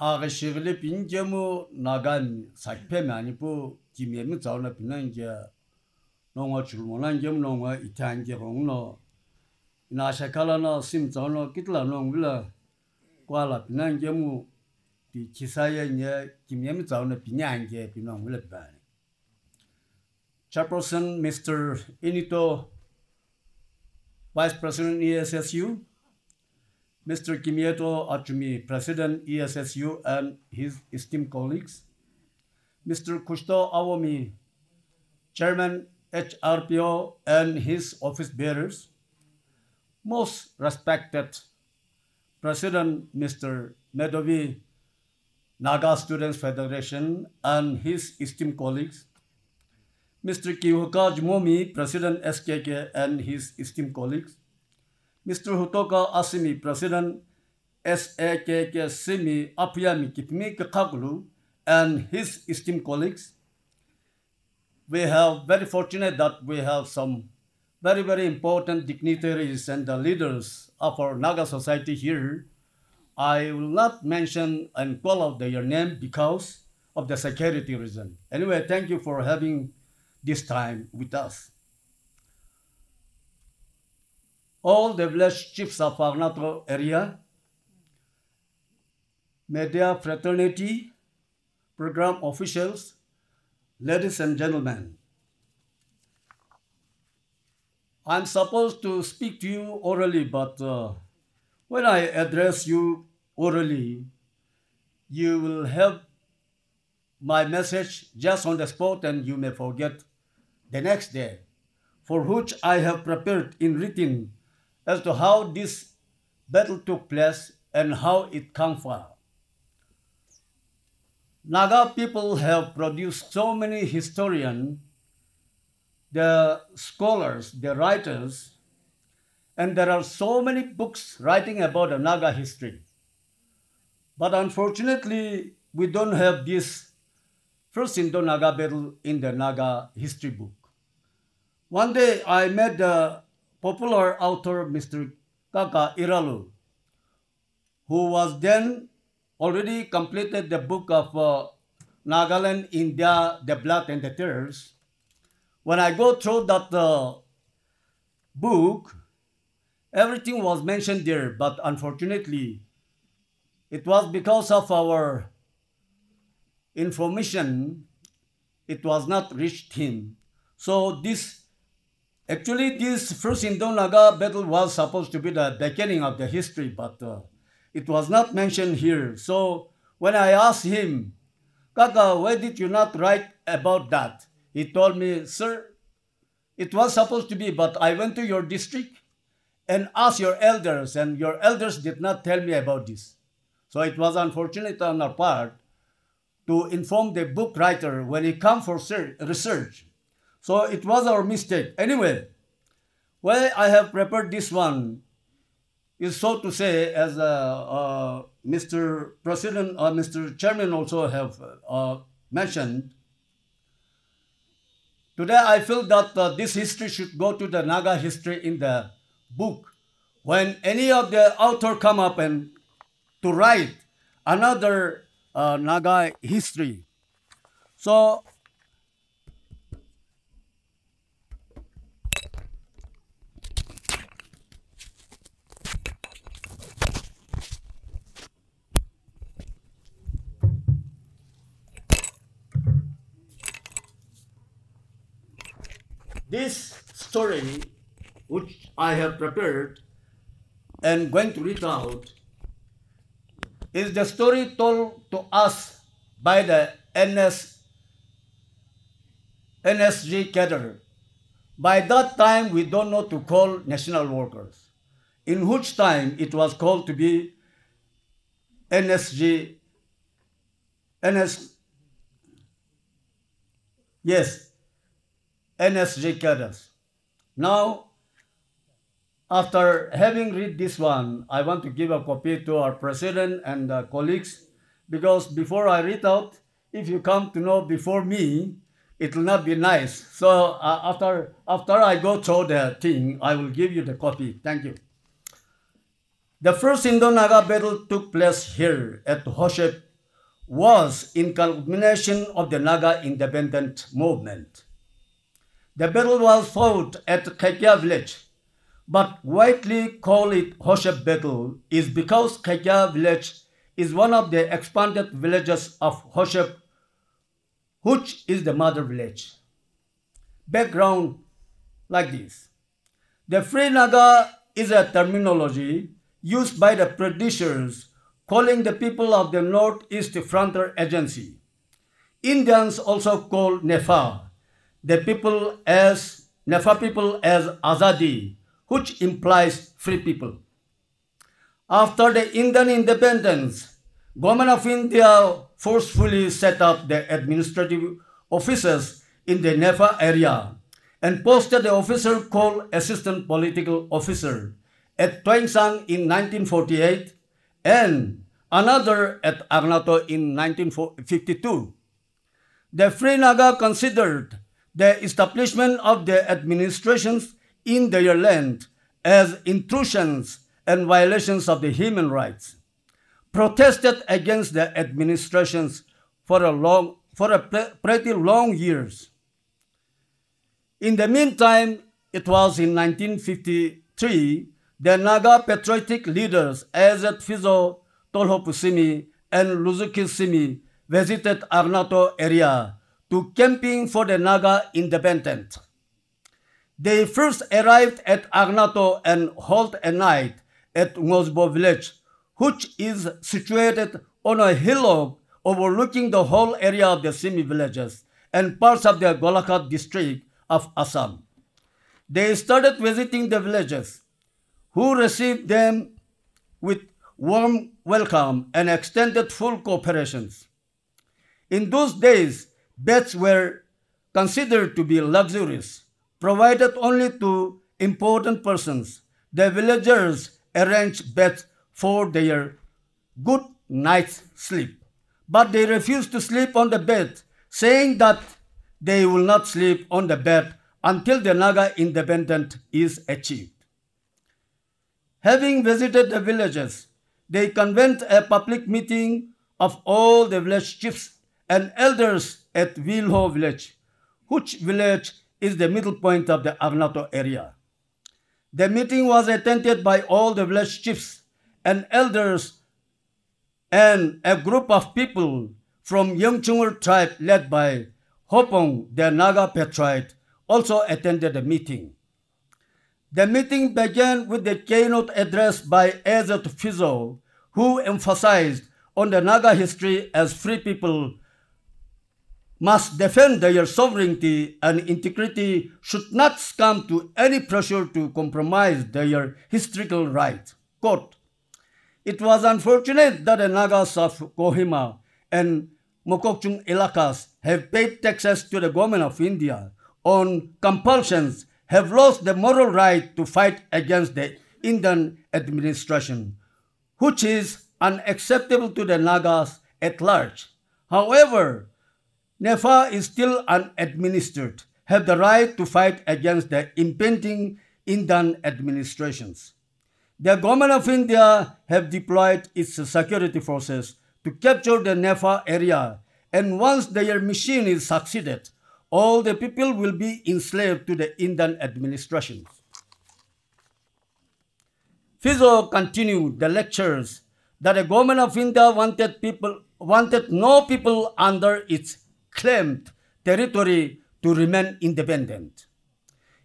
아가시글레 빈제무 나간 사페메 아니고 김예미 자오나 비난게 농어 줄모난 점 농어 이탄게 공노 나샤칼라나 심 자오나 kitla 농빌라 꽈라 비난게무 비 기사에 nye 김예미 자오나 비냥게 비농빌라 바 Chairperson Mr. Inito, Vice President ESSU, Mr. Kimieto Achumi, President ESSU and his esteemed colleagues, Mr. Kushto Awomi, Chairman HRPO and his office bearers, most respected President Mr. Medovi, Naga Students Federation and his esteemed colleagues, Mr. Zhimomi, President SKK and his esteemed colleagues, Mr. Hutoka Asimi, President SAKK Simi Apyami Kipmi Kakaglu and his esteemed colleagues. We have very fortunate that we have some very important dignitaries and the leaders of our Naga society here. I will not mention and call out their name because of the security reason. Anyway, thank you for having this time with us. All the village chiefs of our Nato area, media fraternity, program officials, ladies and gentlemen, I'm supposed to speak to you orally, but when I address you orally, you will have my message just on the spot and you may forget the next day, for which I have prepared in written as to how this battle took place and how it came about. Naga people have produced so many historians, the scholars, the writers, and there are so many books writing about the Naga history. But unfortunately, we don't have this first Indo-Naga battle in the Naga history book. One day, I met the popular author, Mr. Kaka Iralu, who was then already completed the book of Nagaland, India, the Blood and the Tears. When I go through that book, everything was mentioned there, but unfortunately, it was because of our information, it was not reached him. So this first Indo-Naga battle was supposed to be the beginning of the history, but it was not mentioned here. So when I asked him, Kaka, why did you not write about that? He told me, sir, it was supposed to be, but I went to your district and asked your elders, and your elders did not tell me about this. So it was unfortunate on our part to inform the book writer when he came for research. So it was our mistake. Anyway, why I have prepared this one is so to say, as Mr. President or Mr. Chairman also have mentioned, today I feel that this history should go to the Naga history in the book. When any of the author come up and to write another Naga history. So this story, which I have prepared and going to read out, is the story told to us by the NSG cadre. By that time, we don't know to call national workers, in which time it was called to be NSG cadres. Now, after having read this one, I want to give a copy to our president and colleagues, because before I read out, if you come to know before me, it will not be nice. So after I go through the thing, I will give you the copy. Thank you. The first Indo-Naga battle took place here at Hoho was in culmination of the Naga independent movement. The battle was fought at Kaikya village, but widely called it Hoshep battle is because Kaikya village is one of the expanded villages of Hoshep, which is the mother village. Background like this. The Free Naga is a terminology used by the producers calling the people of the Northeast Frontier Agency. Indians also call Nefa, the people as Nefa people as Azadi, which implies free people. After the Indian independence, Government of India forcefully set up the administrative offices in the Nefa area and posted the officer called Assistant Political Officer at Toingsang in 1948 and another at Arnato in 1952. The Free Naga considered the establishment of the administrations in their land as intrusions and violations of the human rights, protested against the administrations for pretty long years. In the meantime, it was in 1953 the Naga patriotic leaders Azat Fizo, Tolho Pusimi, and Luzuki Simi visited Arnato area to camping for the Naga independent. They first arrived at Arnato and halt a night at Ngozbo village, which is situated on a hillock overlooking the whole area of the Simi villages and parts of the Golakhat district of Assam. They started visiting the villages, who received them with warm welcome and extended full cooperation. In those days, beds were considered to be luxurious, provided only to important persons. The villagers arranged beds for their good night's sleep, but they refused to sleep on the bed, saying that they will not sleep on the bed until the Naga independence is achieved. Having visited the villages, they convened a public meeting of all the village chiefs and elders at Vilho village, which village is the middle point of the Arnato area. The meeting was attended by all the village chiefs and elders, and a group of people from Yangchungur tribe led by Hopong, the Naga patriot, also attended the meeting. The meeting began with the keynote address by Azat Fizo, who emphasized on the Naga history as free people must defend their sovereignty and integrity, should not succumb to any pressure to compromise their historical right. Quote, "It was unfortunate that the Nagas of Kohima and Mokokchung Ilakas have paid taxes to the government of India on compulsions, have lost the moral right to fight against the Indian administration, which is unacceptable to the Nagas at large. However, Nefa is still unadministered, have the right to fight against the impending Indian administrations. The government of India have deployed its security forces to capture the Nefa area, and once their mission is succeeded, all the people will be enslaved to the Indian administration." Fizo continued the lectures that the government of India wanted no people under its claimed territory to remain independent.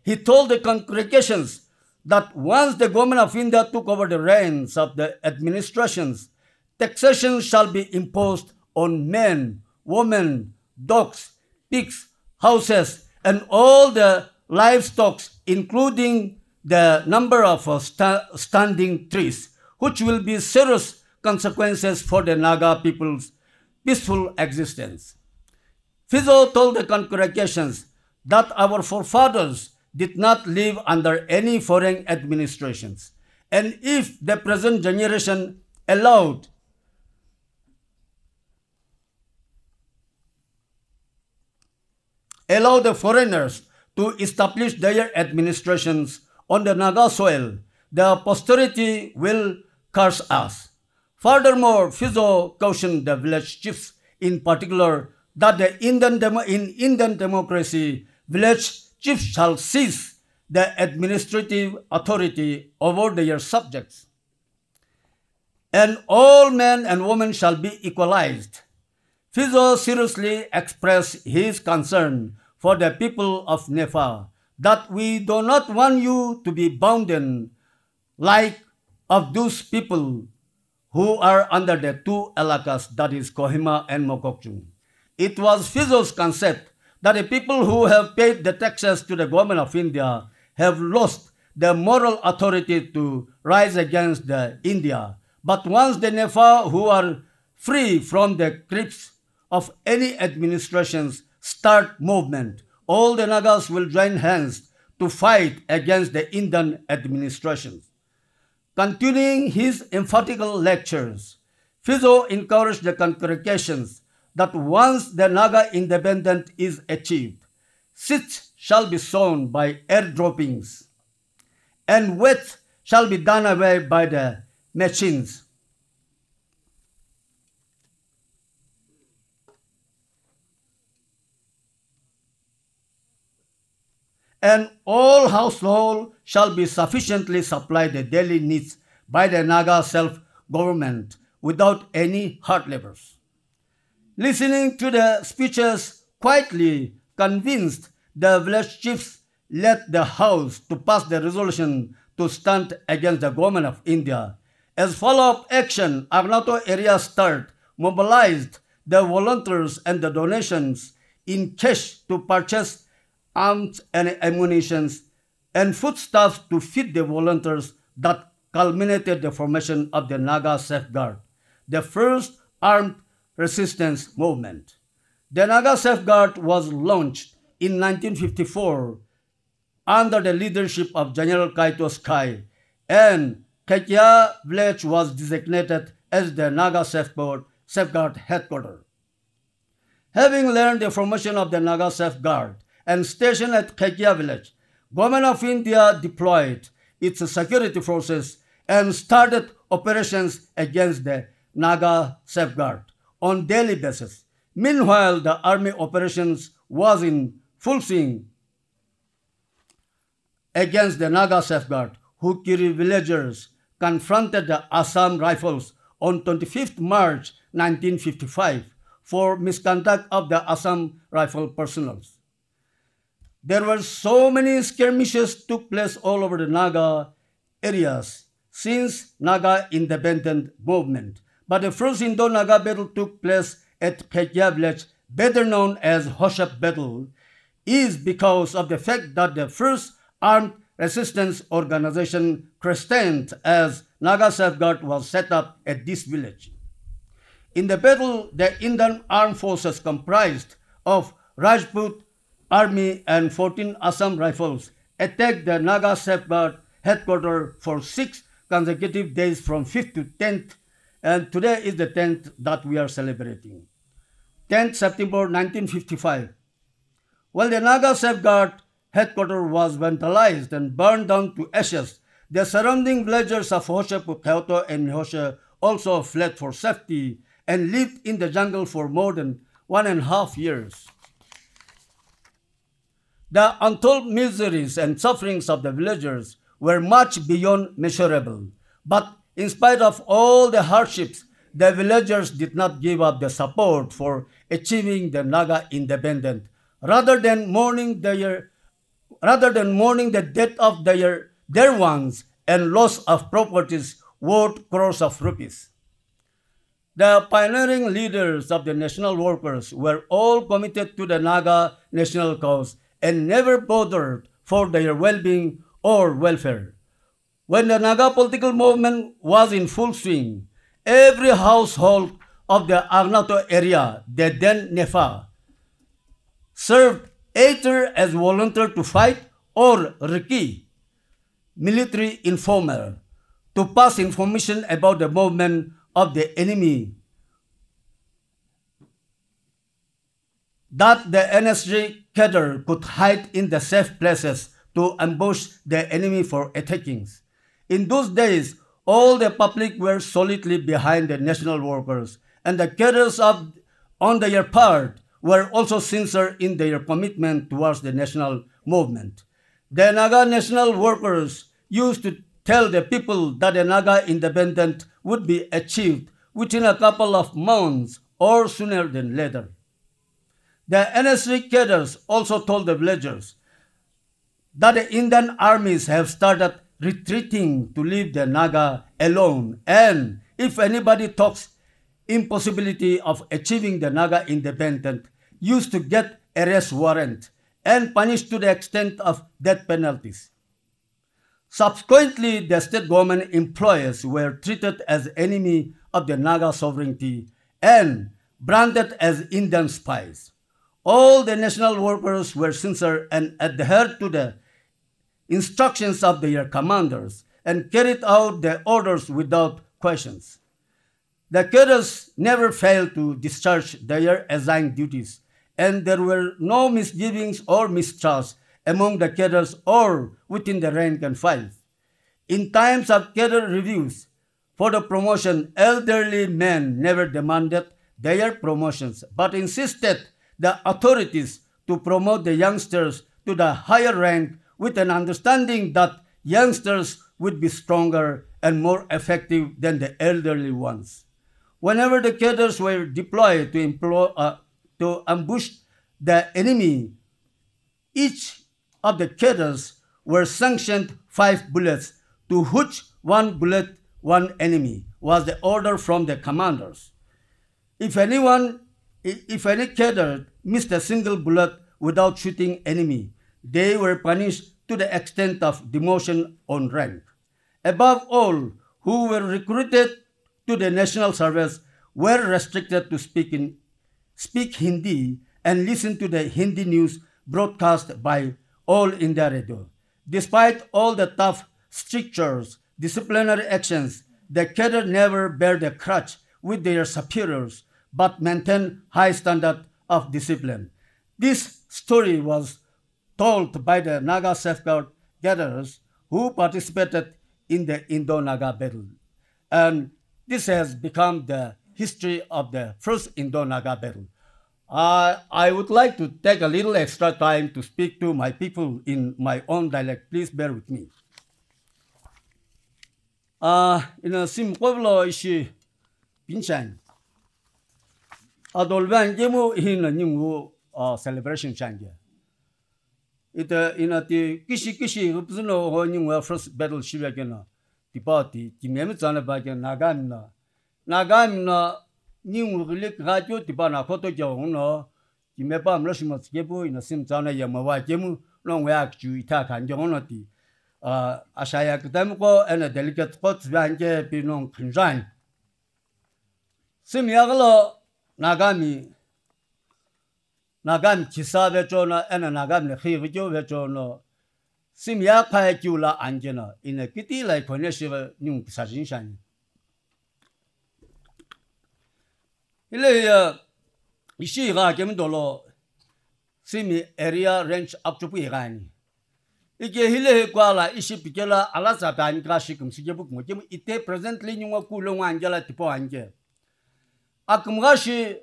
He told the congregations that once the government of India took over the reins of the administrations, taxation shall be imposed on men, women, dogs, pigs, houses, and all the livestock, including the number of standing trees, which will be serious consequences for the Naga people's peaceful existence. Fizo told the congregations that our forefathers did not live under any foreign administrations, and if the present generation allowed the foreigners to establish their administrations on the Naga soil, the posterity will curse us. Furthermore, Fizo cautioned the village chiefs in particular, that in Indian democracy, village chiefs shall seize the administrative authority over their subjects, and all men and women shall be equalized. Fizo seriously expressed his concern for the people of Nepal, that we do not want you to be bounden like of those people who are under the two elakas, that is Kohima and Mokokchung. It was Fizo's concept that the people who have paid the taxes to the government of India have lost the moral authority to rise against the India. But once the Nepal who are free from the grips of any administrations start movement, all the Nagas will join hands to fight against the Indian administrations. Continuing his emphatical lectures, Fizo encouraged the congregations that once the Naga independence is achieved, seeds shall be sown by airdroppings, and wheat shall be done away by the machines. And all households shall be sufficiently supplied the daily needs by the Naga self-government without any hard labors. Listening to the speeches quietly convinced, the village chiefs led the House to pass the resolution to stand against the government of India. As follow-up action, Agnato area start mobilized the volunteers and the donations in cash to purchase arms and ammunition and foodstuffs to feed the volunteers that culminated the formation of the Naga Safeguard, the first armed resistance movement. The Naga Safeguard was launched in 1954 under the leadership of General Kaito Sky, and Kekia village was designated as the Naga Safeguard headquarters. Having learned the formation of the Naga Safeguard and stationed at Kekia village, Government of India deployed its security forces and started operations against the Naga Safeguard on daily basis. Meanwhile, the army operations was in full swing against the Naga Safeguard. Hukiri villagers confronted the Assam Rifles on 25th March 1955 for misconduct of the Assam Rifle personnel. There were so many skirmishes took place all over the Naga areas since Naga independent movement. But the first Indo-Naga battle took place at Kekia village, better known as Hoshap battle, is because of the fact that the first armed resistance organization christened as Naga Safeguard was set up at this village. In the battle, the Indian armed forces comprised of Rajput Army and 14 Assam Rifles attacked the Naga Safeguard headquarters for 6 consecutive days from 5th to 10th, and today is the 10th that we are celebrating. 10th September 1955. While the Naga Safeguard headquarters was vandalized and burned down to ashes, the surrounding villagers of Hosha, Kyoto and Hosha also fled for safety and lived in the jungle for more than 1.5 years. The untold miseries and sufferings of the villagers were much beyond measurable. But in spite of all the hardships, the villagers did not give up the support for achieving the Naga independence. Rather than mourning the death of their ones and loss of properties worth crores of rupees. The pioneering leaders of the national workers were all committed to the Naga national cause and never bothered for their well-being or welfare. When the Naga political movement was in full swing, every household of the Agnato area, the then Nefa, served either as volunteer to fight or Riki, military informer, to pass information about the movement of the enemy that the NSG cadre could hide in the safe places to ambush the enemy for attacking. In those days, all the public were solidly behind the national workers, and the cadres of on their part, were also sincere in their commitment towards the national movement. The Naga national workers used to tell the people that the Naga independence would be achieved within a couple of months or sooner than later. The NSC cadres also told the villagers that the Indian armies have started retreating to leave the Naga alone, and if anybody talks impossibility of achieving the Naga independence, used to get arrest warrant and punished to the extent of death penalties. Subsequently, the state government employees were treated as enemy of the Naga sovereignty and branded as Indian spies. All the national workers were sincere and adhered to the instructions of their commanders and carried out their orders without questions. The cadres never failed to discharge their assigned duties, and there were no misgivings or mistrust among the cadres or within the rank and file. In times of cadre reviews for the promotion, elderly men never demanded their promotions, but insisted the authorities to promote the youngsters to the higher rank with an understanding that youngsters would be stronger and more effective than the elderly ones. Whenever the cadres were deployed to ambush the enemy, each of the cadres were sanctioned 5 bullets to which 1 bullet 1 enemy was the order from the commanders. If any cadre missed a single bullet without shooting enemy, they were punished to the extent of demotion on rank. Above all, who were recruited to the national service were restricted to speak Hindi and listen to the Hindi news broadcast by All India Radio. Despite all the tough strictures, disciplinary actions, the cadre never bear the crutch with their superiors, but maintain high standard of discipline. This story was told by the Naga safeguard gatherers who participated in the Indo-Naga battle. And this has become the history of the first Indo-Naga battle. I would like to take a little extra time to speak to my people in my own dialect. Please bear with me. In a simple issue, Pinchan. Adolvan Gemu in a new celebration change. It in a Kishi Rupzuno when you were first battle Shivagana, the party, the Memezana Bagan Nagamna. Nagamna new relic radio, the Banakoto Jono, the Mepam Rushimas Gebu in a Simzana Yamawa Gemu, long way to Itaka and Jonati. Ashaya Kadamko and a delicate spots Vange Pinon Conjoin. Simiagalo Nagami Chisa Vechona and a Nagam Hivijo Vechono. Simia Kayakula Angena in a kitty like Koneshiva New Sajin. Ile Ishiga Gemdolo Simi area range up to Pirani. Ike Hile Kuala Ishipikela Alazata and Grashikum Sijabukum, ite presently Nuakulo Angela Tipo Ange. Akumrashi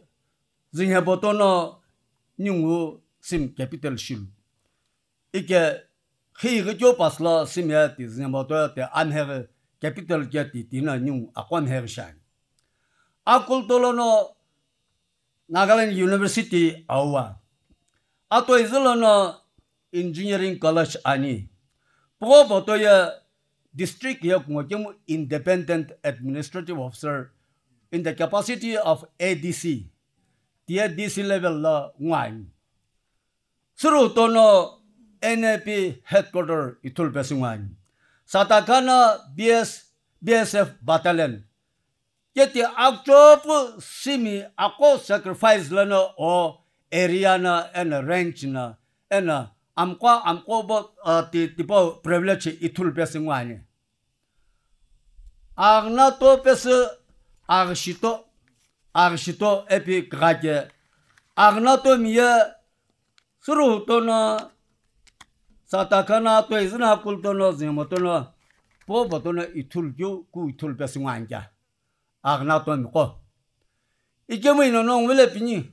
Zinhabotono Nungu Sim Capital Shil. Ike Hijo Pasla Simiat is Namoto, the Anher Capital Jetty, Tina New Aquan Hershan. Akultolono Nagaland University, Awa. Ato Izolono Engineering College Ani. Pro Botoya District Yakumokim Independent Administrative Officer in the capacity of ADC. The ADC level 1. Surutono NAP headquarter Itulpesungan. Satakana BSF battalion. Yet the actual simi ako sacrifice lana o area and a range na and amko bot tipo privilege Itulpesungan. Agna to pese arshito epi grade. Agna to miya surutono Satakana to is not Kultono Zimotono, Pobotono Itulju, Kutulpesunga, Agnaton Ko. 이게 뭐 이노 농 원래 비니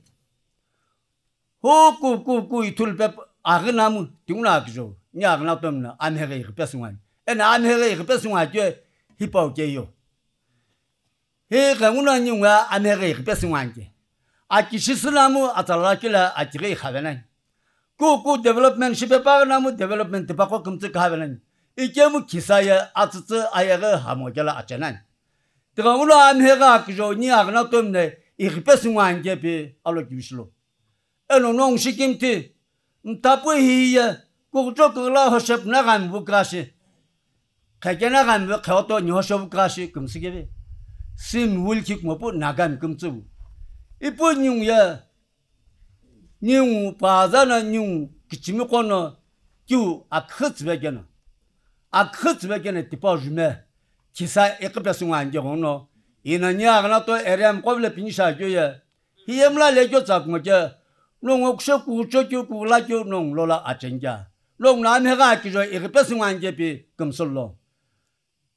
호쿠쿠쿠 이툴배 아그나무 띵나 그죠 냐그나 덤나 안해가 이거 뺏으면 나 안해가 이거 뺏으면 돼 히바오게요 해가 운안용과 안해가 이거 뺏으면 돼 아키시스나무 아탈라킬라 아치게 하베나 kuku development shibe pa namu development te pa ko kumtse ka habelan ikemu kisaya atse ayaga hamogela achenan tega ulo amhega kjo ni agna tomne irpesunwan gepe alo kibishlo eno nong shikimti mtapu hiya kujo kula hoshep nagan bukashi kagena gan bu khato ni hoshep bukashi kumsigebe sim wulkik mopu nagan kumtsu ipo nyungya ning 바자나 ning 기침이거나 주 아크츠베게나 디파주메 기사 에크베스응 안경노 이나냐가나 또 에렘 꼬블레 빈샤교야 히엠라 레교 잡고게 농옥셔 구초교 구라교 농로라 아젠자 농남해가 기저 에크베스응 안게비 금솔로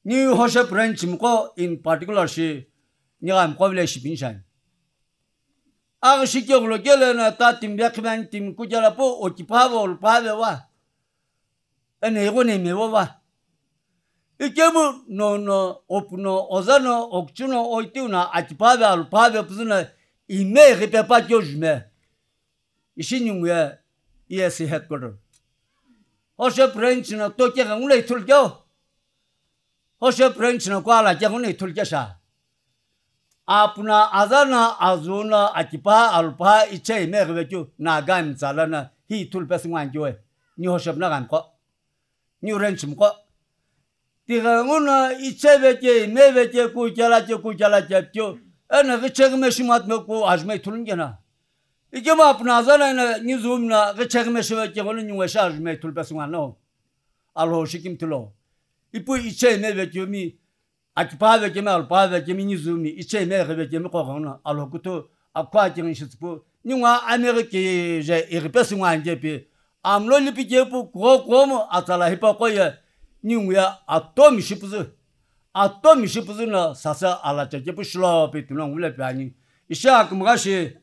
니 호셔 브랜치므고 인 파티큘러 시 니가 꼬블레 시빈샤 시격으로 결론은 다 팀백만 팀 구자라포 오키파볼 파베와 에네고네 메와와 이게뭐 노노 오프노 오자노 옥주노 오이티우나 아키파베알 파베 부즈나 이메 리페파교 주메 이신용에 ESSU 헤드쿼터 호셔 프렌치나 토케가 운레 툴교 호셔 프렌치나 과라 자군에 툴게샤 अपना आजाना आजोना अकिपा अल्पा इच्छे मेघवेक्यु नागाम चालना ही तुलपेसुवान जोए new Shabana गान को new रेंचम को तिगमुना इच्छे वेके मेवेके कुचला त्यो N गचग में शिमात में को आज में तुलंगेना इके मा अपना आजाना न्यू जूमना गचग में शिवेके को न्यू शाज में तुलपेसुवान नो अलो शिकिम तुलो इपु इच्छे मेवेके मी 아키파베 게메 알파베 게미 니즈미 이체 메르베 게메 코고나 알로쿠토 아쿠아징 시스포 닝와 아메리케 제 이르페스응 안제피 암로리피 게포 고고모 아탈라 히파코야 닝야 아토미시푸즈나 사사 알라체 게포 슬로피 투노 울레 바니 이샤 금가시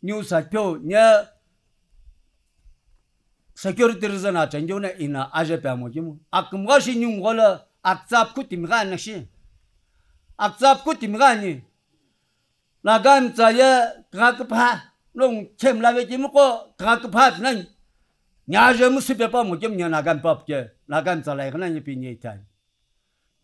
뉴사표 냐 세큐리티 리즈나 전조네 이나 아제페모기모 아금가시 닝고라 악잡고 팀가나시 악잡고 팀가니 나간 자야 가급파 롱 쳔라베지 먹고 가급파 난 냐제무 스페파 모겸 나간 법게 나간 자라이가나 니피니타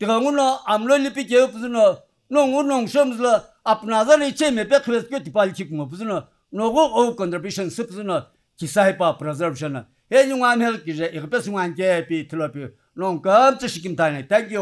तिगंगुनो आमलोलिपि के पुजनो नोंगुनो शमजला अपनाजल इचे में पे खवेस के तिपालचिक मो पुजनो नोगो ओ कंट्रीब्यूशन सपुजनो किसाइपा प्रिजर्वेशन हे जुंगा मेल किजे एकपेसुंगान के पि थलोपि नोंगम चशिकिम ताने थैंक यू